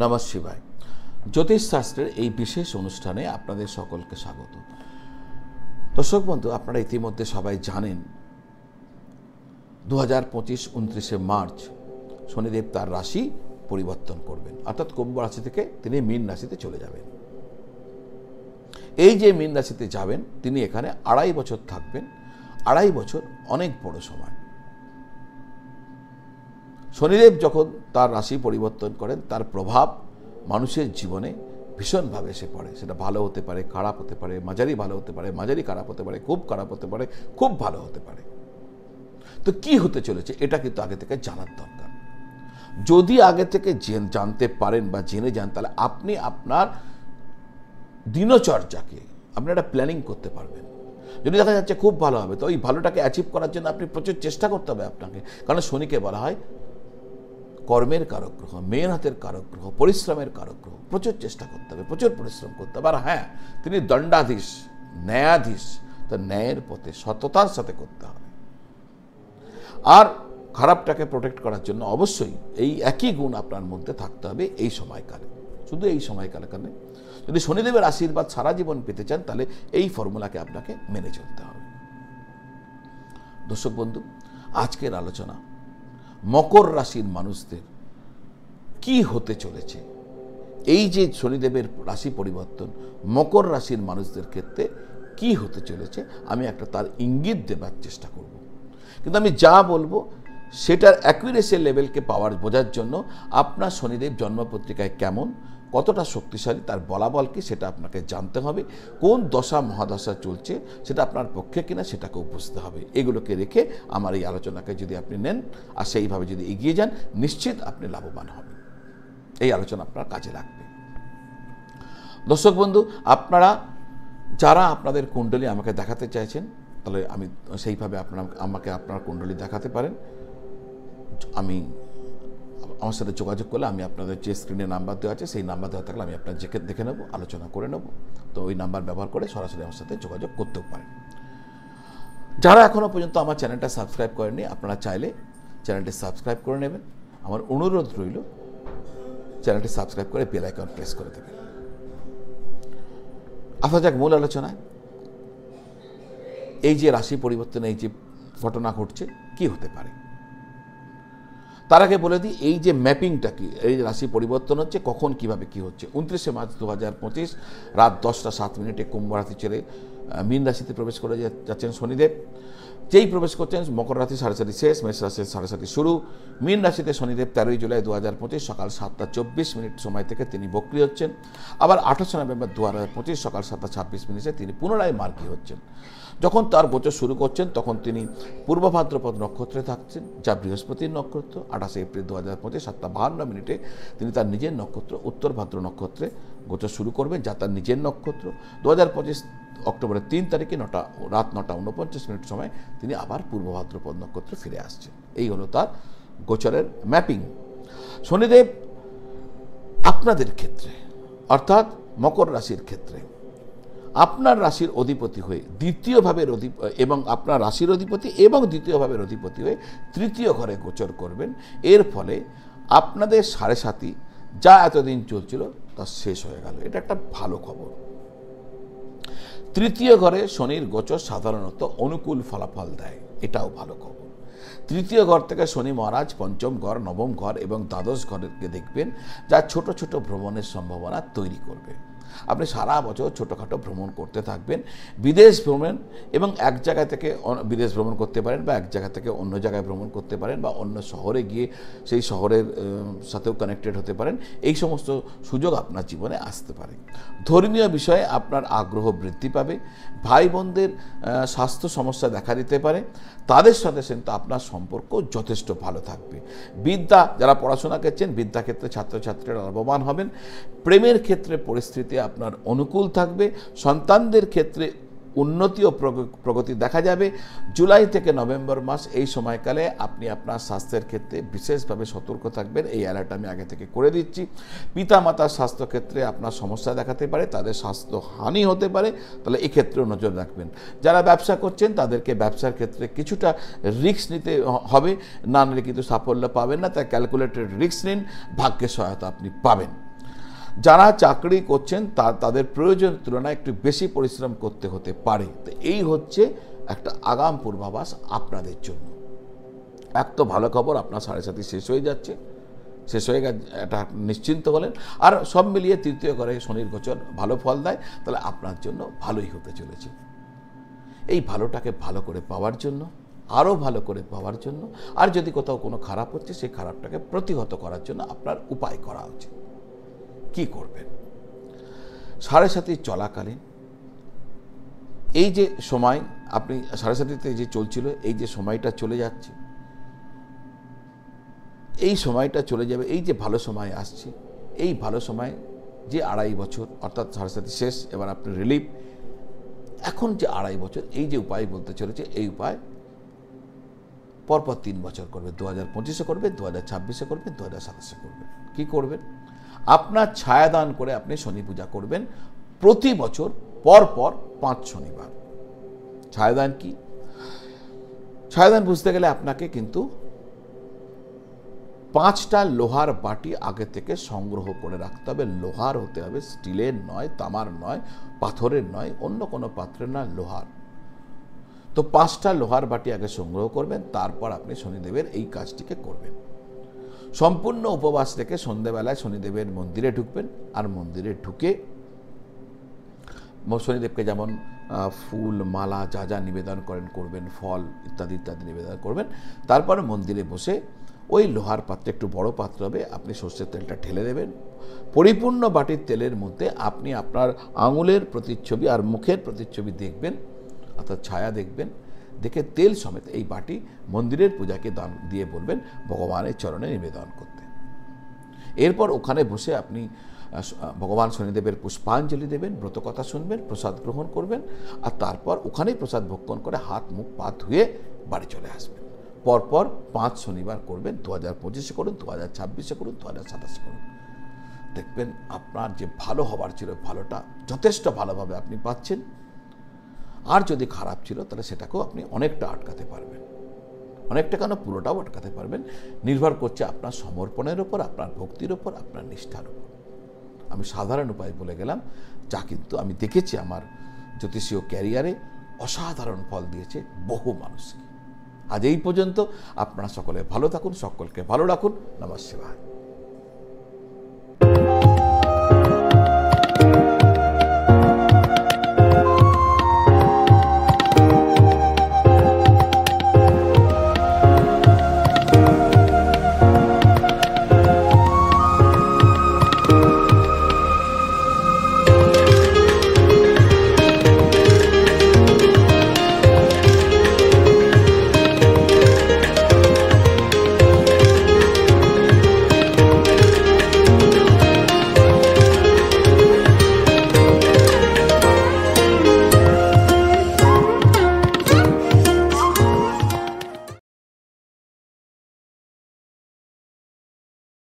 নমঃ শিবায়। জ্যোতিষশাস্ত্রের এই বিশেষ অনুষ্ঠানে আপনাদের সকলকে স্বাগত। দর্শক বন্ধু, আপনারা ইতিমধ্যে সবাই জানেন 2025 29শে মার্চ শনিদেব তার রাশি পরিবর্তন করবেন, অর্থাৎ কুম্ভ রাশি থেকে তিনি মীন রাশিতে চলে যাবেন। এই যে মীন রাশিতে যাবেন, তিনি এখানে 2.5 বছর থাকবেন। 2.5 বছর অনেক বড় সময়। শনিদেব যখন তার রাশি পরিবর্তন করেন, তার প্রভাব মানুষের জীবনে ভীষণভাবে এসে পড়ে। সেটা ভালো হতে পারে, খারাপ হতে পারে, মাঝারি ভালো হতে পারে, মাঝারি খারাপ হতে পারে, খুব খারাপ হতে পারে, খুব ভালো হতে পারে। তো কি হতে চলেছে এটা কিন্তু আগে থেকে জানার দরকার। যদি আগে থেকে জানতে পারেন বা জেনে যান, তাহলে আপনি আপনার দিনচর্যাকে আপনি একটা প্ল্যানিং করতে পারবেন। যদি দেখা যাচ্ছে খুব ভালো হবে, তো ওই ভালোটাকে অ্যাচিভ করার জন্য আপনি প্রচুর চেষ্টা করতে হবে আপনাকে। কারণ শনিকে বলা হয় কর্মের কারক গ্রহ, মেহনতের কারক গ্রহ, পরিশ্রমের কারক গ্রহ। প্রচুর চেষ্টা করতে হবে, প্রচুর পরিশ্রম করতে হবে। আর হ্যাঁ, তিনি দণ্ডাধীশ, ন্যায়াধীশ। তো ন্যায়ের পথে সততার সাথে করতে হবে। আর খারাপটাকে প্রোটেক্ট করার জন্য অবশ্যই এই একই গুণ আপনার মধ্যে থাকতে হবে এই সময়কালে। শুধু এই সময়কালে যদি শনিদেবের আশীর্বাদ সারা জীবন পেতে চান, তাহলে এই ফর্মুলাকে আপনাকে মেনে চলতে হবে। দর্শক বন্ধু, আজকের আলোচনা মকর রাশির মানুষদের কি হতে চলেছে। এই যে শনিদেবের রাশি পরিবর্তন মকর রাশির মানুষদের ক্ষেত্রে কি হতে চলেছে, আমি একটা তার ইঙ্গিত দেবার চেষ্টা করব। কিন্তু আমি যা বলবো সেটার অ্যাকুরেসি লেভেলকে বোঝার জন্য আপনার শনিদেব জন্মপত্রিকায় কেমন, কতটা শক্তিশালী, তার বলাবল কি, সেটা আপনাকে জানতে হবে। কোন দশা মহাদশা চলছে সেটা আপনার পক্ষে কিনা সেটাকেও বুঝতে হবে। এগুলোকে রেখে আমার এই আলোচনাকে যদি আপনি নেন আর সেইভাবে যদি এগিয়ে যান, নিশ্চিত আপনি লাভবান হবেন। এই আলোচনা আপনার কাজে লাগবে। দর্শক বন্ধু, আপনারা যারা আপনাদের কুণ্ডলী আমাকে দেখাতে চাইছেন, তাহলে আমি সেইভাবে আমাকে আপনার কুণ্ডলী দেখাতে পারেন। আমার সাথে যোগাযোগ করলে আমি আপনাদের যে স্ক্রিনে নাম্বার দেওয়া আছে সেই নাম্বার দেওয়া থাকলে আমি আপনার দেখে নেব, আলোচনা করে নেব। তো ওই নাম্বার ব্যবহার করে সরাসরি আমার সাথে যোগাযোগ করতেও পারেন। যারা এখনও পর্যন্ত আমার চ্যানেলটা সাবস্ক্রাইব করেননি, আপনারা চাইলে চ্যানেলটি সাবস্ক্রাইব করে নেবেন। আমার অনুরোধ রইল চ্যানেলটি সাবস্ক্রাইব করে বেল আইকন প্রেস করে দেবেন। আসা যাক মূল আলোচনায়। এই যে রাশি পরিবর্তনে এই যে ঘটনা ঘটছে, কি হতে পারে তার আগে বলে দিই, এই যে ম্যাপিংটা কি, এই রাশি পরিবর্তন হচ্ছে কখন কিভাবে কি হচ্ছে। 29শে মার্চ 2025 রাত 10টা 7 মিনিটে কুম্ভ রাশি ছেড়ে মীন রাশিতে প্রবেশ করে যাচ্ছেন শনিদেব। যেই প্রবেশ করছেন, মকর রাশি 7:30 শেষ, মেষ রাশি 7:30 শুরু। মীন রাশিতে শনিদেব 13ই জুলাই 2025 সকাল 7টা 24 মিনিট সময় থেকে তিনি বক্রী হচ্ছেন। আবার 28শে নভেম্বর 2025 সকাল 7টা 26 মিনিটে তিনি পুনরায় মার্গী হচ্ছেন। যখন তার গোচর শুরু করছেন, তখন তিনি পূর্ব ভাদ্রপদ নক্ষত্রে থাকছেন, যা বৃহস্পতির নক্ষত্র। 28শে এপ্রিল 2025 7টা 52 মিনিটে তিনি তার নিজের নক্ষত্র উত্তর ভাদ্র নক্ষত্রে গোচর শুরু করবেন, যা তার নিজের নক্ষত্র। 2025 অক্টোবরের 3 তারিখে রাত 9টা 49 মিনিট সময় তিনি আবার পূর্ব ভাদ্রপদ নক্ষত্রে ফিরে আসছেন। এই হলো তার গোচরের ম্যাপিং। শনিদেব আপনাদের ক্ষেত্রে, অর্থাৎ মকর রাশির ক্ষেত্রে, আপনার রাশির অধিপতি হয়ে দ্বিতীয়ভাবে এবং আপনার রাশির অধিপতি এবং দ্বিতীয়ভাবের অধিপতি হয়ে তৃতীয় ঘরে গোচর করবেন। এর ফলে আপনাদের 7.5 যা এতদিন চলছিল তা শেষ হয়ে গেল। এটা একটা ভালো খবর। তৃতীয় ঘরে শনির গোচর সাধারণত অনুকূল ফলাফল দেয়, এটাও ভালো খবর। তৃতীয় ঘর থেকে শনি মহারাজ পঞ্চম ঘর, নবম ঘর এবং দ্বাদশ ঘরকে দেখবেন, যা ছোট ছোট ভ্রমণের সম্ভাবনা তৈরি করবে। আপনি সারা বছর ছোটোখাটো ভ্রমণ করতে থাকবেন। বিদেশ ভ্রমণ এবং এক জায়গা থেকে বিদেশ ভ্রমণ করতে পারেন, বা এক জায়গা থেকে অন্য জায়গায় ভ্রমণ করতে পারেন, বা অন্য শহরে গিয়ে সেই শহরের সাথেও কানেক্টেড হতে পারেন। এই সমস্ত সুযোগ আপনার জীবনে আসতে পারে। ধর্মীয় বিষয়ে আপনার আগ্রহ বৃদ্ধি পাবে। ভাই বোনদের স্বাস্থ্য সমস্যা দেখা দিতে পারে, তাদের সাথে কিন্তু আপনার সম্পর্ক যথেষ্ট ভালো থাকবে। যারা পড়াশোনা করছেন, বিদ্যাক্ষেত্রে ছাত্রছাত্রীরা লাভবান হবেন। প্রেমের ক্ষেত্রে পরিস্থিতি আপনার অনুকূল থাকবে। সন্তানদের ক্ষেত্রে উন্নতি ও প্রগতি দেখা যাবে। জুলাই থেকে নভেম্বর মাস এই সময়কালে আপনি আপনার স্বাস্থ্যের ক্ষেত্রে বিশেষভাবে সতর্ক থাকবেন। এই অ্যালার্ট আমি আগে থেকে করে দিচ্ছি। পিতামাতার স্বাস্থ্যক্ষেত্রে আপনার সমস্যা দেখাতে পারে, তাদের স্বাস্থ্য হানি হতে পারে, তাহলে এক্ষেত্রেও নজর রাখবেন। যারা ব্যবসা করছেন তাদেরকে ব্যবসার ক্ষেত্রে কিছুটা রিস্ক নিতে হবে, না নিলে কিন্তু সাফল্য পাবেন না। তাই ক্যালকুলেটেড রিস্ক নিন, ভাগ্যের সহায়তা আপনি পাবেন। যারা চাকরি করছেন তাদের প্রয়োজন তুলনায় একটু বেশি পরিশ্রম করতে হতে পারে। তো এই হচ্ছে একটা আগাম পূর্বাভাস আপনাদের জন্য। এক তো ভালো খবর, আপনার 7.5 শেষ হয়ে যাচ্ছে, শেষ হয়ে গেছে, এটা নিশ্চিন্ত হলেন। আর সব মিলিয়ে তৃতীয় ঘরে শনির গোচর ভালো ফল দেয়, তাহলে আপনার জন্য ভালোই হতে চলেছে। এই ভালোটাকে ভালো করে পাওয়ার জন্য, আরও ভালো করে পাওয়ার জন্য, আর যদি কোথাও কোনো খারাপ হচ্ছে সেই খারাপটাকে প্রতিহত করার জন্য আপনার উপায় করা উচিত। কি করবেন? 7.5 চলাকালীন এই যে সময় আপনি 7.5 যে চলছিল, এই যে সময়টা চলে যাচ্ছে, এই সময়টা চলে যাবে, এই যে ভালো সময় আসছে, এই ভালো সময় যে 2.5 বছর, অর্থাৎ 7.5 শেষ, এবার আপনি রিলিফ, এখন যে 2.5 বছর, এই যে উপায় বলতে চলেছে, এই উপায় পরপর 3 বছর করবে। 2025-এ করবেন, 2026-এ করবেন, 2027-এ করবেন। কি করবেন? আপনার ছায়াদান করে আপনি শনি পূজা করবেন প্রতি বছর পরপর 5 শনিবার। ছায়াদান কি? ছায়াদান বুঝতে গেলে আপনাকে কিন্তু 5টা লোহার বাটি আগে থেকে সংগ্রহ করে রাখতে হবে। লোহার হতে হবে, স্টিলের নয়, তামার নয়, পাথরের নয়, অন্য কোনো পাত্রের নয়, লোহার। তো 5টা লোহার বাটি আগে সংগ্রহ করবেন, তারপর আপনি শনিদেবের এই কাজটিকে করবেন। সম্পূর্ণ উপবাস থেকে সন্ধ্যেবেলায় শনিদেবের মন্দিরে ঢুকবেন, আর মন্দিরে ঢুকে শনিদেবকে যেমন ফুল, মালা, যা যা নিবেদন করবেন, ফল ইত্যাদি ইত্যাদি নিবেদন করবেন। তারপরে মন্দিরে বসে ওই লোহার পাত্রে, একটু বড় পাত্র হবে, আপনি সর্ষের তেলটা ঢেলে দেবেন। পরিপূর্ণ বাটির তেলের মধ্যে আপনি আপনার আঙুলের প্রতিচ্ছবি আর মুখের প্রতিচ্ছবি দেখবেন, অর্থাৎ ছায়া দেখবেন। দেখে তেল সমেত এই বাটি মন্দিরের পূজাকে দান দিয়ে বলবেন ভগবানের চরণে নিবেদন করতে। এরপর ওখানে বসে আপনি ভগবান শনিদেবের পুষ্পাঞ্জলি দেবেন, ব্রতকথা শুনবেন, প্রসাদ গ্রহণ করবেন, আর তারপর ওখানেই প্রসাদ ভক্ষণ করে হাত মুখ পা ধুয়ে বাড়ি চলে আসবেন। পরপর 5 শনিবার করবেন। 2025-এ করুন, 2026-এ করুন, 2027-এ করুন। দেখবেন আপনার যে ভালো হবার ছিল, ভালোটা যথেষ্ট ভালোভাবে আপনি পাচ্ছেন। আর যদি খারাপ ছিল তাহলে সেটাকেও আপনি অনেকটা আটকাতে পারবেন। অনেকটা কেন, পুরোটাও আটকাতে পারবেন। নির্ভর করছে আপনার সমর্পণের ওপর, আপনার ভক্তির ওপর, আপনার নিষ্ঠার ওপর। আমি সাধারণ উপায় বলে গেলাম, যা কিন্তু আমি দেখেছি আমার জ্যোতিষীয় ক্যারিয়ারে অসাধারণ ফল দিয়েছে বহু মানুষকে। আজ এই পর্যন্ত। আপনারা সকলে ভালো থাকুন, সকলকে ভালো রাখুন। নমঃ শিবায়।